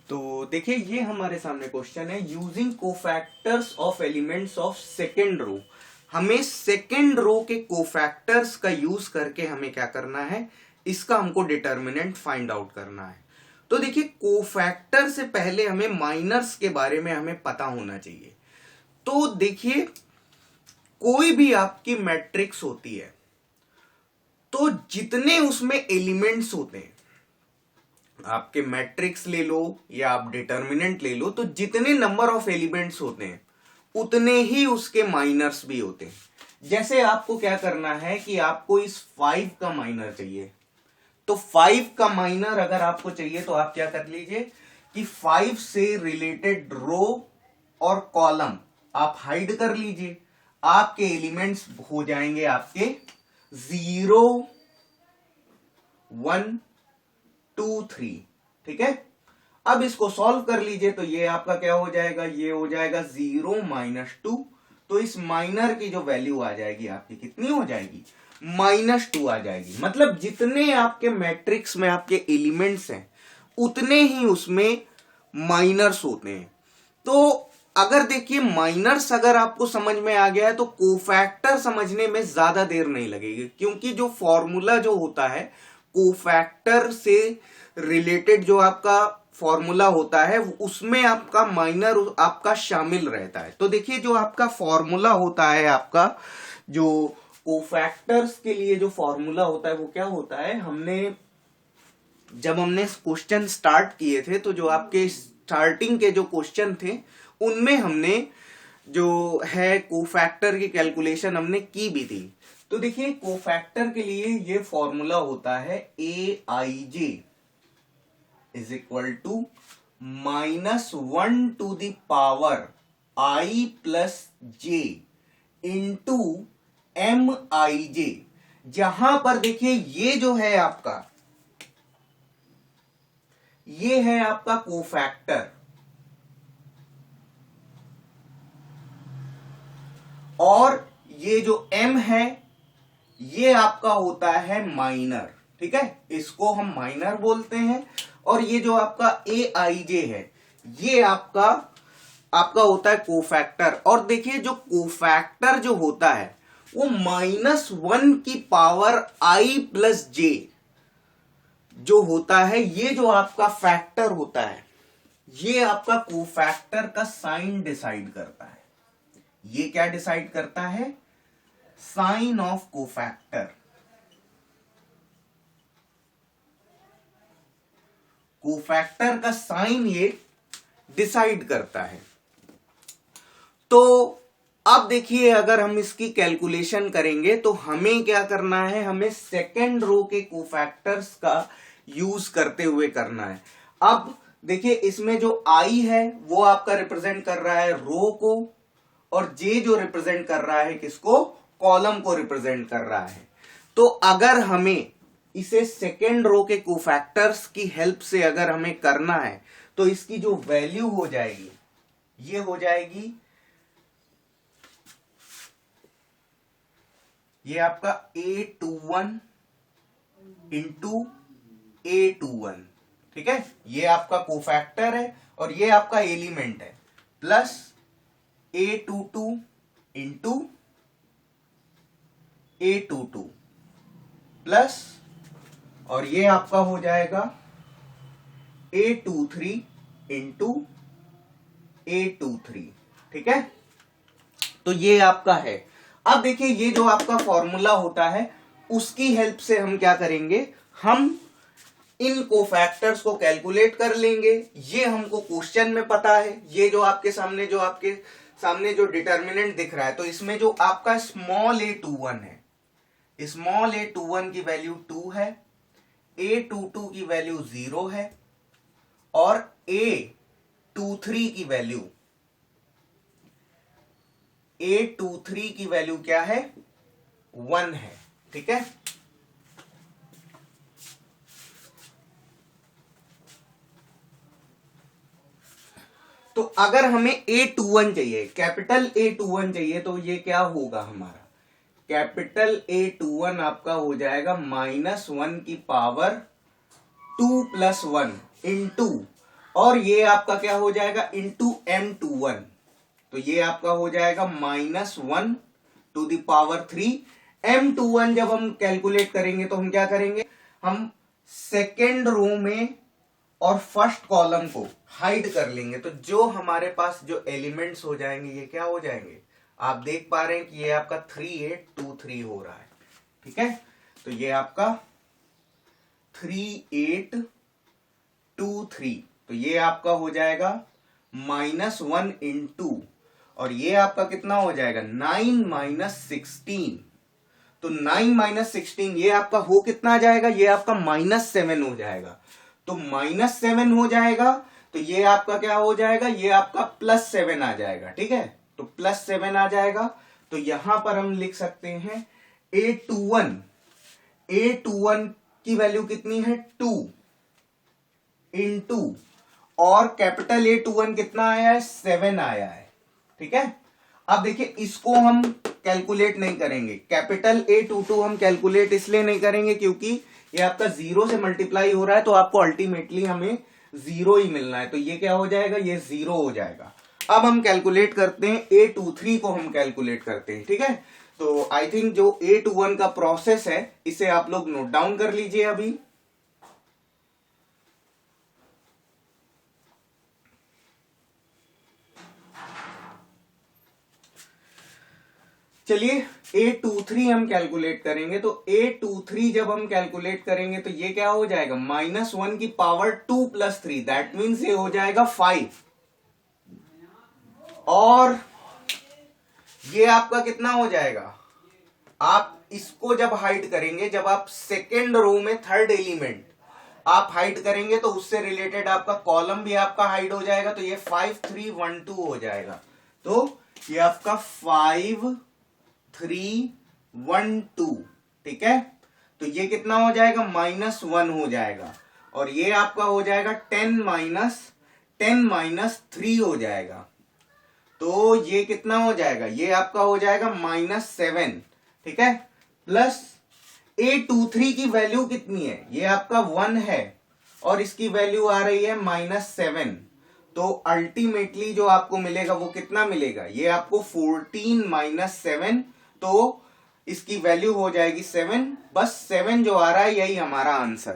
तो देखिए ये हमारे सामने क्वेश्चन है, using cofactors of elements of second row. हमें सेकेंड रो के कोफैक्टर्स का यूज करके हमें क्या करना है, इसका हमको डिटर्मिनेंट फाइंड आउट करना है। तो देखिए कोफैक्टर से पहले हमें माइनर्स के बारे में हमें पता होना चाहिए। तो देखिए कोई भी आपकी मैट्रिक्स होती है तो जितने उसमें एलिमेंट्स होते हैं, आपके मैट्रिक्स ले लो या आप डिटर्मिनेंट ले लो, तो जितने नंबर ऑफ एलिमेंट्स होते हैं उतने ही उसके माइनर्स भी होते हैं। जैसे आपको क्या करना है कि आपको इस 5 का माइनर चाहिए, तो 5 का माइनर अगर आपको चाहिए तो आप क्या कर लीजिए कि 5 से रिलेटेड रो और कॉलम आप हाइड कर लीजिए। आपके एलिमेंट्स हो जाएंगे आपके 0 1 2 3। ठीक है, अब इसको सॉल्व कर लीजिए तो ये आपका क्या हो जाएगा, ये हो जाएगा 0 -2। तो इस माइनर की जो वैल्यू आ जाएगी आपकी कितनी हो जाएगी, -2 आ जाएगी। मतलब जितने आपके मैट्रिक्स में आपके एलिमेंट्स हैं उतने ही उसमें माइनर्स होते हैं। तो अगर देखिए माइनर्स अगर आपको समझ में आ गया है तो कोफैक्टर समझने में ज्यादा देर नहीं लगेगी, क्योंकि जो फॉर्मूला जो होता है कोफैक्टर से रिलेटेड जो आपका फॉर्मूला होता है उसमें आपका माइनर आपका शामिल रहता है। तो देखिए जो आपका फॉर्मूला होता है, आपका जो कोफैक्टर्स के लिए जो फॉर्मूला होता है वो क्या होता है, जब हमने क्वेश्चन स्टार्ट किए थे तो जो आपके स्टार्टिंग के जो क्वेश्चन थे उनमें हमने जो है कोफैक्टर की कैलकुलेशन हमने की भी थी। तो देखिए कोफैक्टर के लिए ये फॉर्मूला होता है AIJ is equal to -1 to the power I plus J into MIJ। जहां पर देखिए ये जो है आपका, ये है आपका कोफैक्टर और ये जो M है ये आपका होता है माइनर। ठीक है, इसको हम माइनर बोलते हैं। और ये जो आपका AIJ है ये आपका होता है कोफैक्टर। और देखिए जो कोफैक्टर जो होता है वो -1 की पावर I प्लस J जो होता है, ये जो आपका फैक्टर होता है ये आपका कोफैक्टर का साइन डिसाइड करता है। ये क्या डिसाइड करता है, साइन ऑफ कोफैक्टर। कोफैक्टर का साइन ये डिसाइड करता है। तो अब देखिए अगर हम इसकी कैलकुलेशन करेंगे तो हमें क्या करना है, हमें सेकेंड रो के कोफैक्टर्स का यूज करते हुए करना है। अब देखिए इसमें जो I है वो आपका रिप्रेजेंट कर रहा है रो को, और J जो रिप्रेजेंट कर रहा है किसको, कॉलम को रिप्रेजेंट कर रहा है। तो अगर हमें इसे सेकेंड रो के कोफैक्टर्स की हेल्प से अगर हमें करना है तो इसकी जो वैल्यू हो जाएगी ये हो जाएगी, ये आपका A21 इंटू A21। ठीक है, ये आपका कोफैक्टर है और ये आपका एलिमेंट है, plus A22 into A22 plus, और ये आपका हो जाएगा A23 इंटू A23। ठीक है, तो ये आपका है। अब देखिए ये जो आपका फॉर्मूला होता है उसकी हेल्प से हम क्या करेंगे, हम इन कोफैक्टर्स को कैलकुलेट कर लेंगे। ये हमको क्वेश्चन में पता है। ये जो आपके सामने जो डिटर्मिनेंट दिख रहा है, तो इसमें जो आपका स्मॉल a21 है, स्मॉल a21 की वैल्यू 2 है, a22 की वैल्यू 0 है और a23 की वैल्यू क्या है, 1 है। ठीक है, तो अगर हमें A21 चाहिए, कैपिटल A21 चाहिए, तो ये क्या होगा हमारा, कैपिटल A21 आपका हो जाएगा -1 की पावर 2 + 1 इंटू, और ये आपका क्या हो जाएगा इंटू M21, तो ये आपका हो जाएगा -1 टू द पावर 3। M21 जब हम कैलकुलेट करेंगे तो हम क्या करेंगे, हम सेकेंड रो में और फर्स्ट कॉलम को हाइड कर लेंगे, तो जो हमारे पास जो एलिमेंट्स हो जाएंगे ये क्या हो जाएंगे, आप देख पा रहे हैं कि ये आपका 3823 हो रहा है। ठीक है, तो ये आपका 3823, तो ये आपका हो जाएगा -1 इंटू, और ये आपका कितना हो जाएगा 9 - 16, तो 9 - 16 ये आपका हो कितना आ जाएगा, ये आपका -7 हो जाएगा, तो -7 हो जाएगा, तो ये आपका क्या हो जाएगा, ये आपका +7 आ जाएगा। ठीक है, तो +7 आ जाएगा, तो यहां पर हम लिख सकते हैं A21 की वैल्यू कितनी है 2 इंटू, और कैपिटल A21 कितना आया है 7 आया है। ठीक है, अब देखिए इसको हम कैलकुलेट नहीं करेंगे, कैपिटल A22 हम कैलकुलेट इसलिए नहीं करेंगे क्योंकि ये आपका 0 से मल्टीप्लाई हो रहा है, तो आपको अल्टीमेटली हमें 0 ही मिलना है, तो ये क्या हो जाएगा, ये 0 हो जाएगा। अब हम कैलकुलेट करते हैं A23 को, हम कैलकुलेट करते हैं। ठीक है, तो आई थिंक जो A21 का प्रोसेस है इसे आप लोग नोट डाउन कर लीजिए अभी। चलिए A23 हम कैलकुलेट करेंगे, तो A23 जब हम कैलकुलेट करेंगे तो ये क्या हो जाएगा -1 की पावर 2 + 3, दैट मीन्स ये हो जाएगा 5, और ये आपका कितना हो जाएगा, आप इसको जब हाइड करेंगे, जब आप सेकेंड रो में थर्ड एलिमेंट आप हाइड करेंगे तो उससे रिलेटेड आपका कॉलम भी आपका हाइड हो जाएगा, तो ये 5312 हो जाएगा, तो ये आपका 5312। ठीक है, तो ये कितना हो जाएगा -1 हो जाएगा, और ये आपका हो जाएगा 10 - 3 हो जाएगा, तो ये कितना हो जाएगा, ये आपका हो जाएगा -7। ठीक है, प्लस A23 की वैल्यू कितनी है, ये आपका 1 है, और इसकी वैल्यू आ रही है -7, तो अल्टीमेटली जो आपको मिलेगा वो कितना मिलेगा, ये आपको 14 - 7, तो इसकी वैल्यू हो जाएगी 7, बस 7 जो आ रहा है यही हमारा आंसर है।